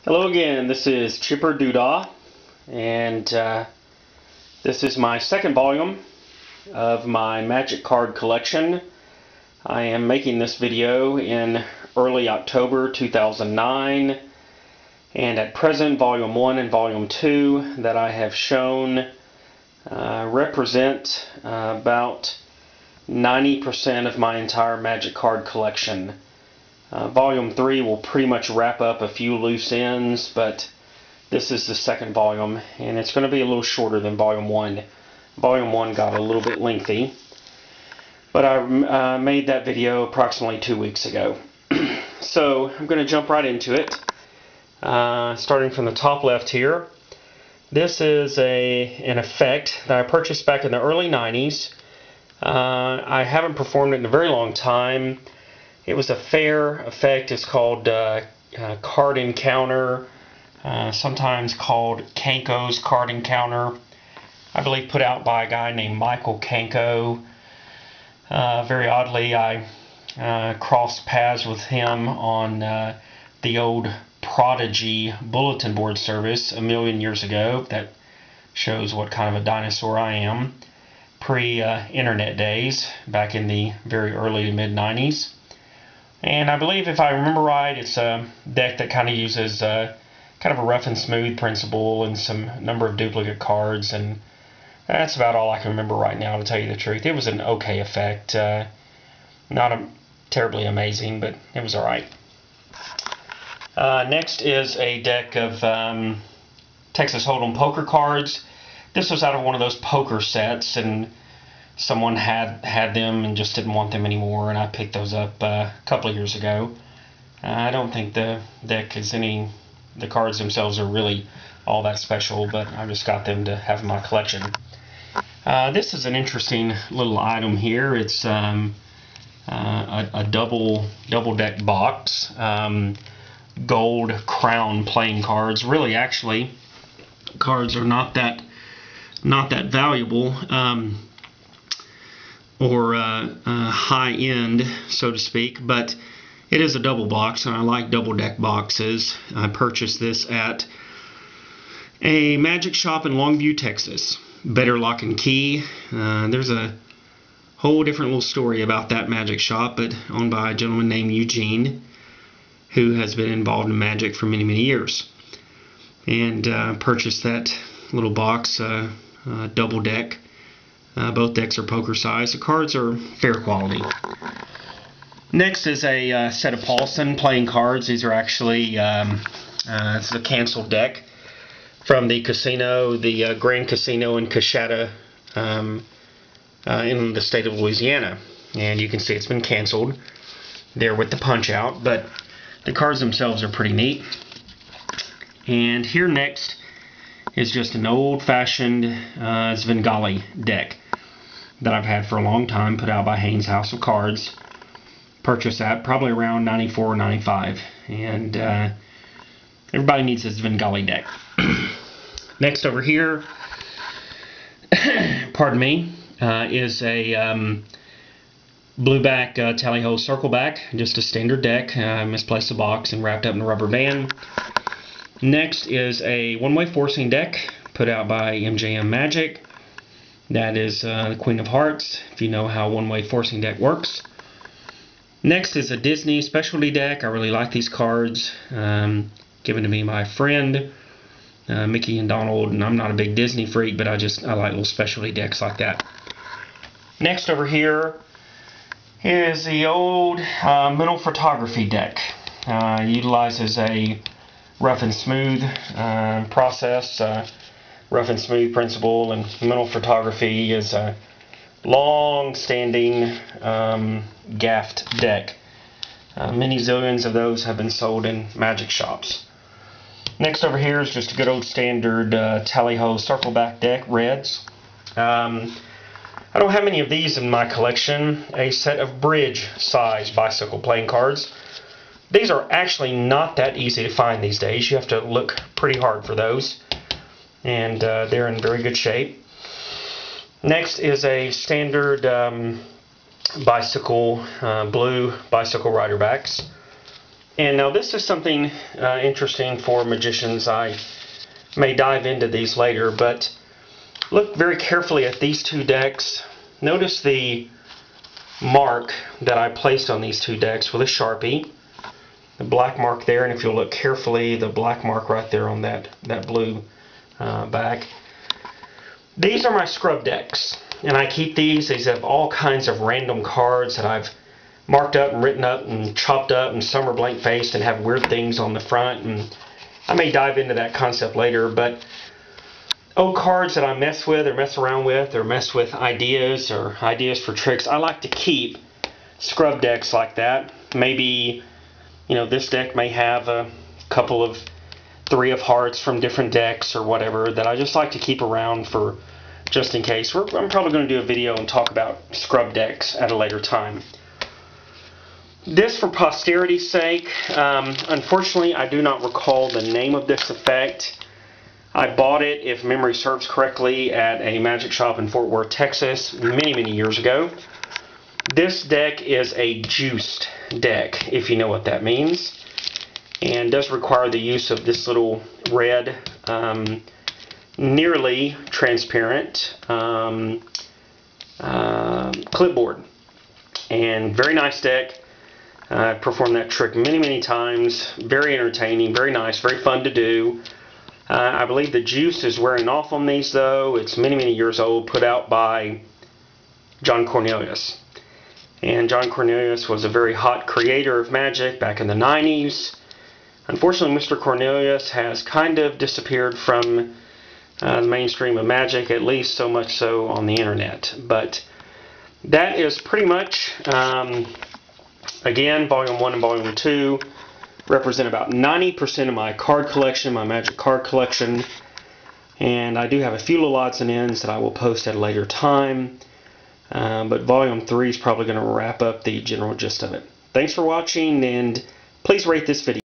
Hello again, this is Chipper Doodah, and this is my second volume of my Magic card collection. I am making this video in early October 2009, and at present Volume 1 and Volume 2 that I have shown represent about 90% of my entire Magic card collection. Volume 3 will pretty much wrap up a few loose ends, but this is the second volume, and it's going to be a little shorter than Volume 1. Volume 1 got a little bit lengthy, but I made that video approximately 2 weeks ago. So I'm going to jump right into it, starting from the top left here. This is an effect that I purchased back in the early 90s. I haven't performed it in a very long time. It was a fair effect. It's called Card Encounter, sometimes called Kanko's Card Encounter. I believe put out by a guy named Michael Kanko. Very oddly, I crossed paths with him on the old Prodigy bulletin board service a million years ago. That shows what kind of a dinosaur I am. Pre-internet days, back in the very early to mid-90s. And I believe, if I remember right, it's a deck that kind of uses kind of a rough and smooth principle and some number of duplicate cards, and that's about all I can remember right now, to tell you the truth. It was an okay effect, not terribly amazing, but it was alright. Next is a deck of Texas Hold'em poker cards. This was out of one of those poker sets, and someone had them and just didn't want them anymore, and I picked those up a couple of years ago. I don't think the deck is the cards themselves are really all that special, but I just got them to have in my collection. This is an interesting little item here. It's a double deck box, gold crown playing cards. Really, actually, cards are not that valuable. Or high end, so to speak, but it is a double box, and I like double deck boxes. I purchased this at a magic shop in Longview, Texas. Better Lock and Key. There's a whole different little story about that magic shop, but owned by a gentleman named Eugene, who has been involved in magic for many years. And purchased that little box, double deck. Both decks are poker size. The cards are fair quality. Next is a set of Paulson playing cards. These are actually it's a canceled deck from the casino, the Grand Casino in Coshada, in the state of Louisiana. And you can see it's been canceled there with the punch out, but the cards themselves are pretty neat. And here next is just an old-fashioned Svengali deck that I've had for a long time, put out by Haynes House of Cards. Purchased that probably around 94 or 95, and everybody needs a Svengali deck. Next over here, pardon me, is a blue-back tally-ho circle-back, just a standard deck. Misplaced the box and wrapped up in a rubber band. Next is a one-way forcing deck put out by MJM Magic. That is the Queen of Hearts, if you know how one-way forcing deck works. Next is a Disney specialty deck. I really like these cards, given to me by a friend, Mickey and Donald, and I'm not a big Disney freak, but I like little specialty decks like that. Next over here is the old Mental Photography deck. Utilizes a rough and smooth process, rough and smooth principle, and Mental Photography is a long-standing gaffed deck. Many zillions of those have been sold in magic shops. Next over here is just a good old standard tally-ho circleback deck, reds. I don't have many of these in my collection. A set of bridge-size bicycle playing cards. These are actually not that easy to find these days. You have to look pretty hard for those, and they're in very good shape. Next is a standard bicycle, blue bicycle rider backs. And now this is something interesting for magicians. I may dive into these later, but look very carefully at these two decks. Notice the mark that I placed on these two decks with a Sharpie. The black mark there, and if you'll look carefully, the black mark right there on that blue back. These are my scrub decks, and I keep these. These have all kinds of random cards that I've marked up and written up and chopped up, and some are blank faced and have weird things on the front, and I may dive into that concept later. But old cards that I mess with or mess around with or mess with ideas or ideas for tricks, I like to keep scrub decks like that. Maybe, you know, this deck may have a couple of 3 of hearts from different decks or whatever that I just like to keep around for just in case. I'm probably going to do a video and talk about scrub decks at a later time. This, for posterity's sake, unfortunately I do not recall the name of this effect. I bought it, if memory serves correctly, at a magic shop in Fort Worth, Texas many years ago. This deck is a juiced deck, if you know what that means, and does require the use of this little red, nearly transparent clipboard. And very nice deck. I've performed that trick many times. Very entertaining, very nice, very fun to do. I believe the juice is wearing off on these though. It's many years old, put out by John Cornelius. And John Cornelius was a very hot creator of magic back in the 90s. Unfortunately, Mr. Cornelius has kind of disappeared from the mainstream of magic, at least so much so on the internet. But that is pretty much, again, Volume 1 and Volume 2 represent about 90% of my card collection, my magic card collection. And I do have a few little odds and ends that I will post at a later time. But Volume 3 is probably going to wrap up the general gist of it. Thanks for watching, and please rate this video.